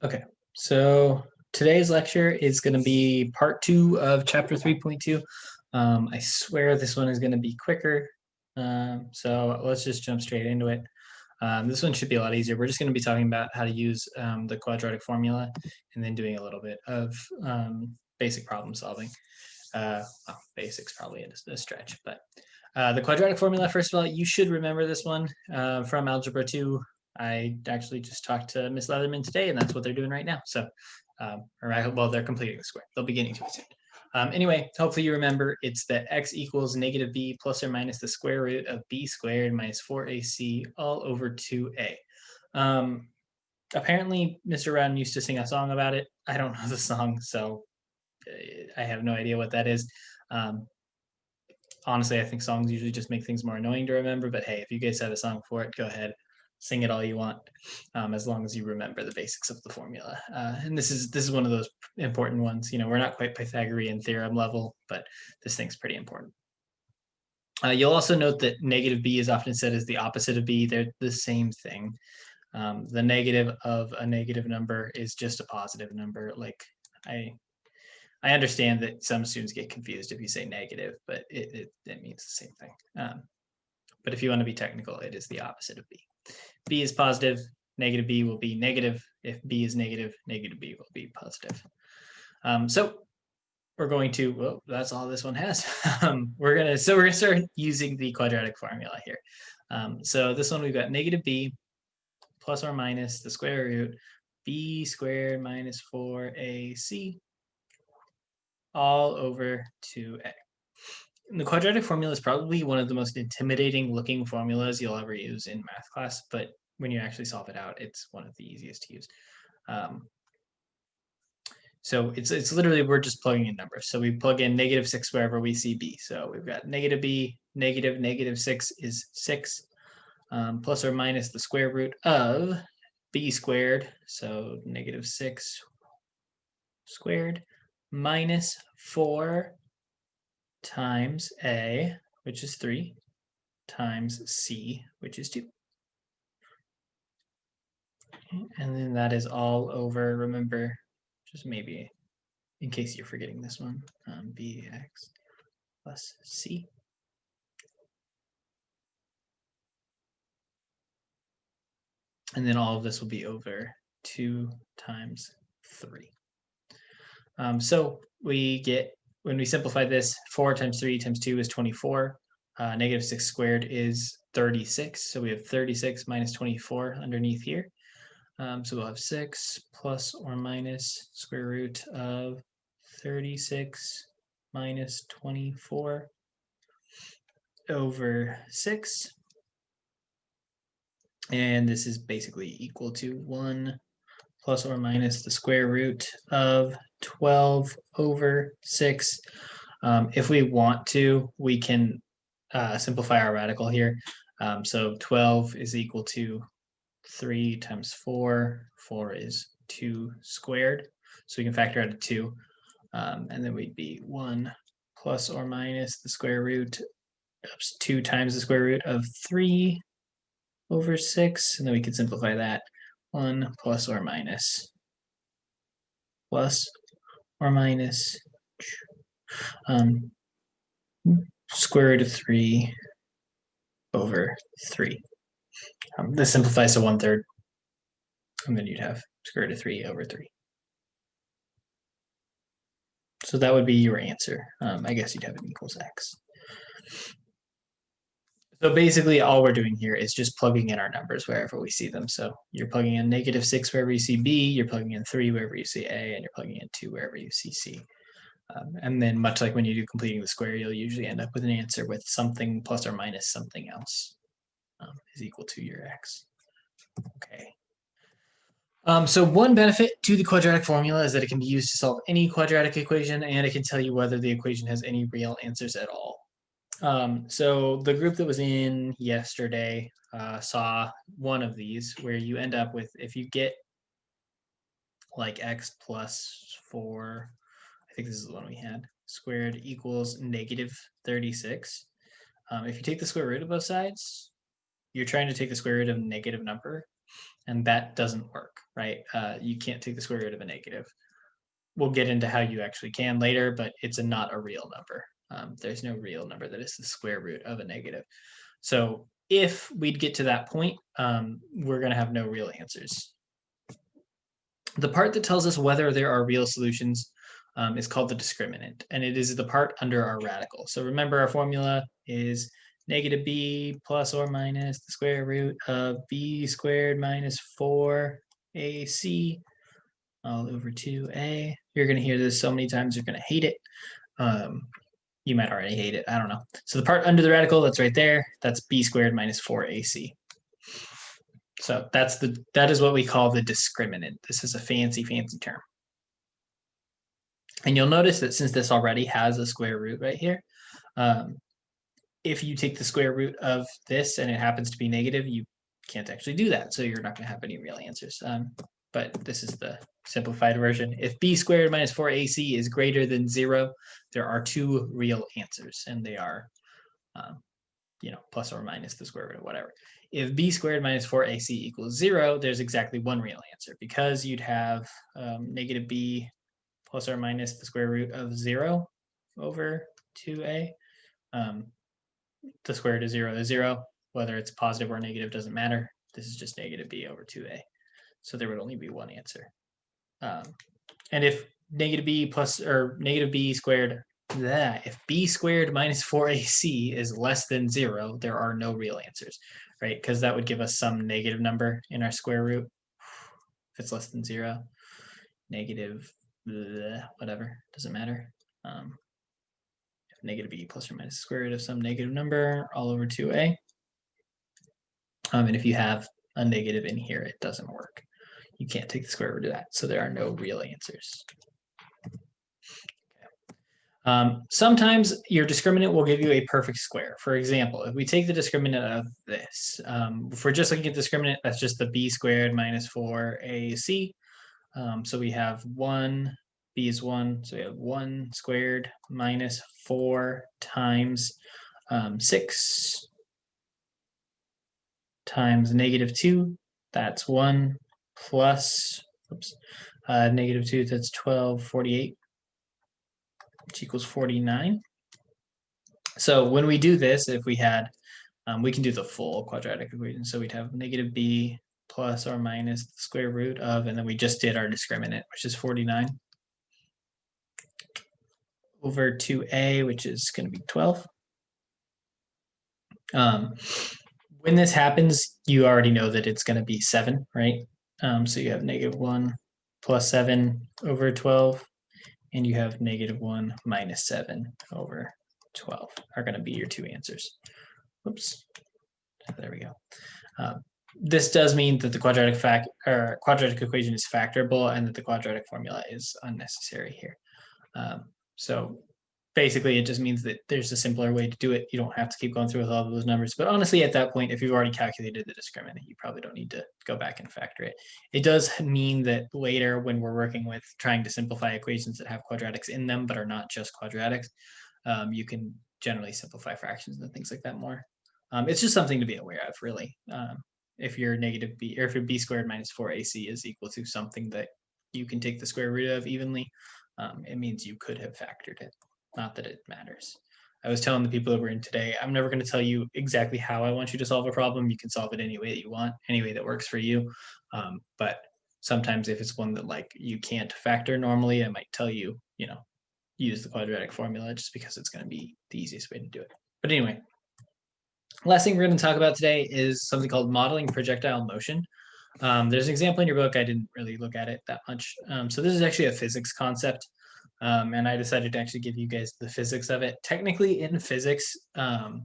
Okay, so today's lecture is going to be part 2 of chapter 3.2. I swear this one is going to be quicker, so let's just jump straight into it. This one should be a lot easier. We're just going to be talking about how to use the quadratic formula and then doing a little bit of basic problem solving. Well, basics probably a stretch, but the quadratic formula, first of all, you should remember this one from Algebra 2. I actually just talked to Miss Leatherman today, and that's what they're doing right now. So, well, they're completing the square. They'll be getting to it soon. Anyway, hopefully you remember it's that x equals negative b plus or minus the square root of b squared minus 4ac all over 2a. Apparently, Mr. Rowden used to sing a song about it. I don't know the song, so I have no idea what that is. Honestly, I think songs usually just make things more annoying to remember. But hey, if you guys have a song for it, go ahead, sing it all you want, as long as you remember the basics of the formula. And this is one of those important ones. You know, we're not quite Pythagorean theorem level, but this thing's pretty important. You'll also note that negative b is often said as the opposite of b. They're the same thing. The negative of a negative number is just a positive number. Like I understand that some students get confused if you say negative, but it means the same thing. But if you want to be technical, it is the opposite of b. B is positive, negative b will be negative. If b is negative, negative b will be positive. So we're going to, well, that's all this one has. We're gonna start using the quadratic formula here. So this one we've got negative b plus or minus the square root b squared minus 4ac all over 2a. And the quadratic formula is probably one of the most intimidating looking formulas you'll ever use in math class, but when you actually solve it out, it's one of the easiest to use. So it's literally, we're just plugging in numbers. So we plug in negative 6 wherever we see b. So we've got negative b, negative 6 is 6, plus or minus the square root of b squared, so negative 6 squared, minus 4 times a, which is 3, times c, which is 2. And then that is all over, remember, just maybe in case you're forgetting this one, bx plus c. And then all of this will be over 2 times 3. So we get, when we simplify this, 4 times 3 times 2 is 24. Negative 6 squared is 36. So we have 36 minus 24 underneath here. So we'll have 6 plus or minus square root of 36 minus 24 over 6. And this is basically equal to 1 plus or minus the square root of 12 over 6. If we want to, we can simplify our radical here. So 12 is equal to 3 times 4. 4 is 2 squared. So we can factor out a 2. And then we'd be 1 plus or minus the square root of 2 times the square root of 3 over 6. And then we can simplify that. 1 plus or minus square root of 3 over 3. This simplifies to 1/3. And then you'd have square root of 3 over 3. So that would be your answer. I guess you'd have an equals x. So basically all we're doing here is just plugging in our numbers wherever we see them. So you're plugging in negative 6 wherever you see b, you're plugging in 3 wherever you see a, and you're plugging in 2 wherever you see c. And then much like when you do completing the square, you'll usually end up with an answer with something plus or minus something else is equal to your x. Okay. So one benefit to the quadratic formula is that it can be used to solve any quadratic equation, and it can tell you whether the equation has any real answers at all. So the group that was in yesterday saw one of these where you end up with, if you get like x plus 4, I think this is the one we had, squared equals negative 36. If you take the square root of both sides, you're trying to take the square root of a negative number. And that doesn't work, right? You can't take the square root of a negative. We'll get into how you actually can later, but it's not a real number. There's no real number that is the square root of a negative. So if we'd get to that point, we're going to have no real answers. The part that tells us whether there are real solutions is called the discriminant, and it is the part under our radical. So remember, our formula is negative b plus or minus the square root of b squared minus 4ac all over 2a. You're going to hear this so many times, you're going to hate it. You might already hate it. I don't know. So the part under the radical, that's right there. That's b squared minus 4ac. So that is what we call the discriminant. This is a fancy term. And you'll notice that since this already has a square root right here, if you take the square root of this and it happens to be negative, you can't actually do that. So you're not going to have any real answers. But this is the simplified version. If b squared minus 4ac is greater than 0, there are two real answers, and they are plus or minus the square root of whatever. If b squared minus 4ac equals 0, there's exactly one real answer, because you'd have negative b plus or minus the square root of 0 over 2a. The square root of 0 is 0. Whether it's positive or negative doesn't matter. This is just negative b over 2a. So there would only be one answer. And if negative b plus or negative b squared, if b squared minus 4ac is less than 0, there are no real answers, right? Because that would give us some negative number in our square root. If it's less than 0, negative whatever, doesn't matter. If negative b plus or minus the square root of some negative number all over 2a. And if you have a negative in here, it doesn't work. You can't take the square root of that, so there are no real answers. Sometimes your discriminant will give you a perfect square. For example, if we take the discriminant of this, if we're just looking at the discriminant, that's just the b squared minus 4ac. So we have 1, b is 1, so we have 1 squared minus 4 times 6 times negative 2, that's 1 plus, negative 2, that's 1248, which equals 49. So when we do this, if we had, we can do the full quadratic equation. So we'd have negative b plus or minus the square root of, and then we just did our discriminant, which is 49, over 2a, which is going to be 12. When this happens, you already know that it's going to be 7, right? So you have negative 1 plus 7 over 12, and you have negative 1 minus 7 over 12 are going to be your two answers. Oops, there we go. This does mean that the quadratic equation is factorable, and that the quadratic formula is unnecessary here. So basically, it just means that there's a simpler way to do it. You don't have to keep going through with all of those numbers. But honestly, at that point, if you've already calculated the discriminant, you probably don't need to go back and factor it. It does mean that later, when we're working with trying to simplify equations that have quadratics in them but are not just quadratics, you can generally simplify fractions and things like that more. It's just something to be aware of, really. If your negative b, or if your b squared minus 4ac is equal to something that you can take the square root of evenly, it means you could have factored it. Not that it matters. I was telling the people that were in today, I'm never going to tell you exactly how I want you to solve a problem. You can solve it any way that you want, any way that works for you. But sometimes if it's one that like you can't factor normally, I might tell you, use the quadratic formula, just because it's going to be the easiest way to do it. But anyway, last thing we're going to talk about today is something called modeling projectile motion. There's an example in your book. I didn't really look at it that much. So this is actually a physics concept. And I decided to actually give you guys the physics of it. Technically, in physics,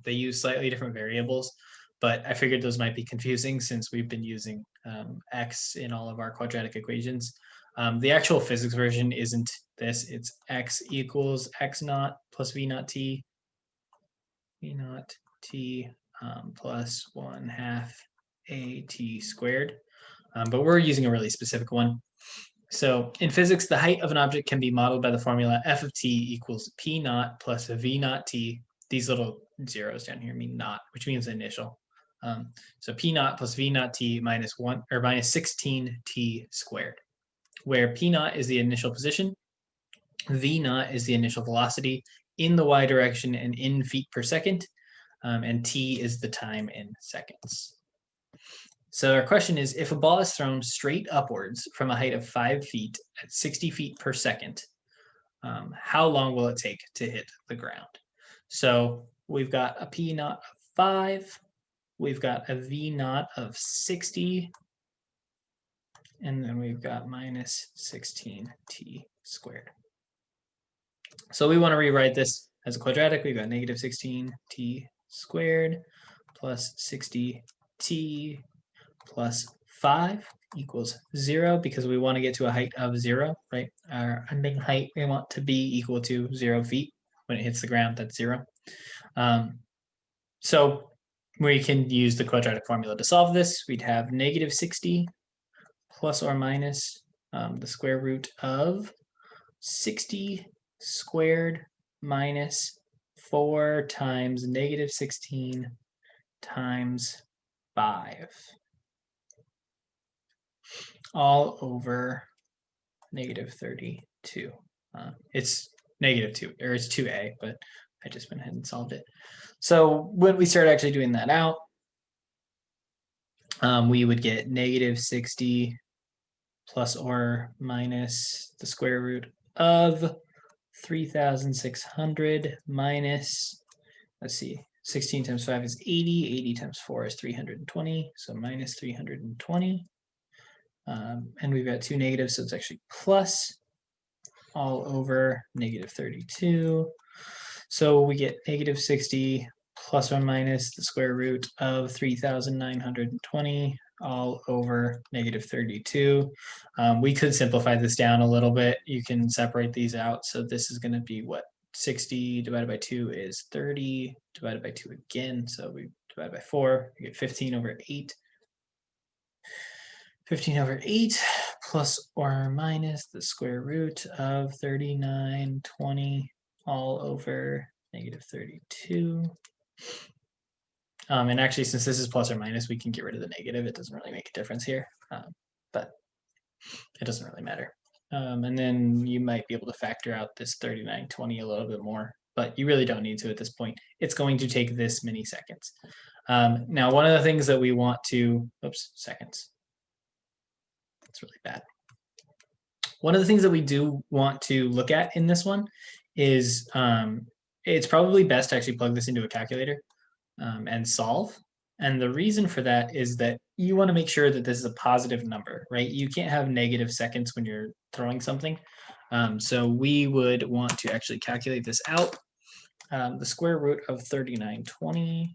they use slightly different variables, but I figured those might be confusing since we've been using x in all of our quadratic equations. The actual physics version isn't this. It's x equals x naught plus v naught t plus 1/2 at squared. But we're using a really specific one. So in physics, the height of an object can be modeled by the formula f of t equals p naught plus v naught t. These little zeros down here mean naught, which means initial. So P naught plus V naught T minus 1 or minus 16 T squared, where P naught is the initial position, V naught is the initial velocity in the y direction and in feet per second, and T is the time in seconds. So our question is, if a ball is thrown straight upwards from a height of 5 feet at 60 feet per second, how long will it take to hit the ground? So we've got a P naught of 5, we've got a V naught of 60, and then we've got minus 16t squared. So we want to rewrite this as a quadratic. We've got negative 16t squared plus 60t plus 5 equals 0, because we want to get to a height of 0, right? Our ending height we want to be equal to 0 feet. When it hits the ground, that's 0. So we can use the quadratic formula to solve this. We'd have negative 60 plus or minus the square root of 60 squared minus 4 times negative 16 times 5, all over negative 32. It's negative 2, or it's 2a, but I just went ahead and solved it. So when we start actually doing that out, we would get negative 60 plus or minus the square root of 3,600 minus, let's see, 16 times 5 is 80, 80 times 4 is 320, so minus 320. And we've got two negatives, so it's actually plus all over negative 32. So we get negative 60 plus or minus the square root of 3,920 all over negative 32. We could simplify this down a little bit. You can separate these out. So this is going to be what? 60 divided by 2 is 30, divided by 2 again. So we divide by 4, we get 15 over 8. 15 over 8 plus or minus the square root of 3920 all over negative 32. And actually, since this is plus or minus, we can get rid of the negative. It doesn't really make a difference here, but it doesn't really matter. And then you might be able to factor out this 3920 a little bit more, but you really don't need to at this point. It's going to take this many seconds. Now, one of the things that we want to, seconds. That's really bad. One of the things that we do want to look at in this one is it's probably best to actually plug this into a calculator and solve. And the reason for that is that you want to make sure that this is a positive number, right? You can't have negative seconds when you're throwing something. So we would want to actually calculate this out. The square root of 3920.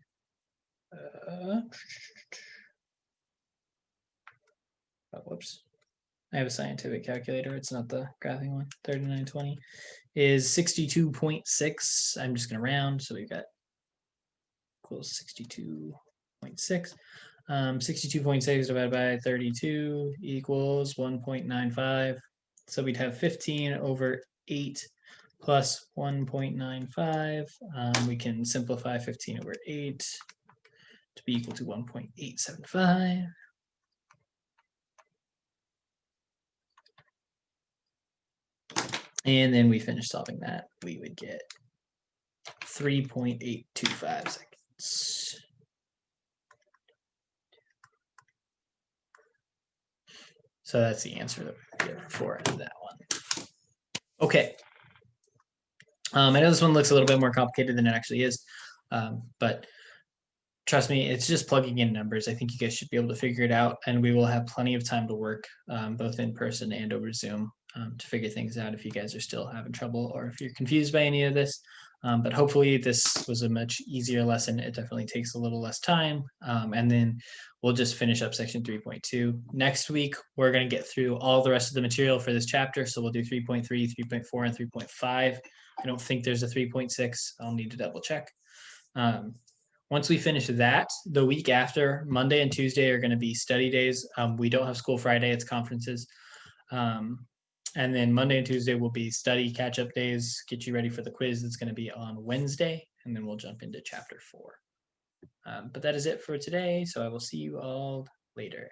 Whoops. I have a scientific calculator. It's not the graphing one. 3920 is 62.6. I'm just going to round. So we've got equals 62.6. 62.6 divided by 32 equals 1.95. So we'd have 15 over 8 plus 1.95. We can simplify 15 over 8 to be equal to 1.875. And then we finish solving that, we would get 3.825 seconds. So that's the answer that we get for that one. Okay. I know this one looks a little bit more complicated than it actually is, but trust me, it's just plugging in numbers. I think you guys should be able to figure it out, and we will have plenty of time to work both in person and over Zoom to figure things out if you guys are still having trouble or if you're confused by any of this. But hopefully this was a much easier lesson. It definitely takes a little less time. And then we'll just finish up section 3.2. Next week, we're going to get through all the rest of the material for this chapter. So we'll do 3.3, 3.4, and 3.5. I don't think there's a 3.6. I'll need to double check. Once we finish that, the week after, Monday and Tuesday are going to be study days. We don't have school Friday, it's conferences. And then Monday and Tuesday will be study catch-up days, get you ready for the quiz that's going to be on Wednesday, and then we'll jump into chapter 4. But that is it for today. So I will see you all later.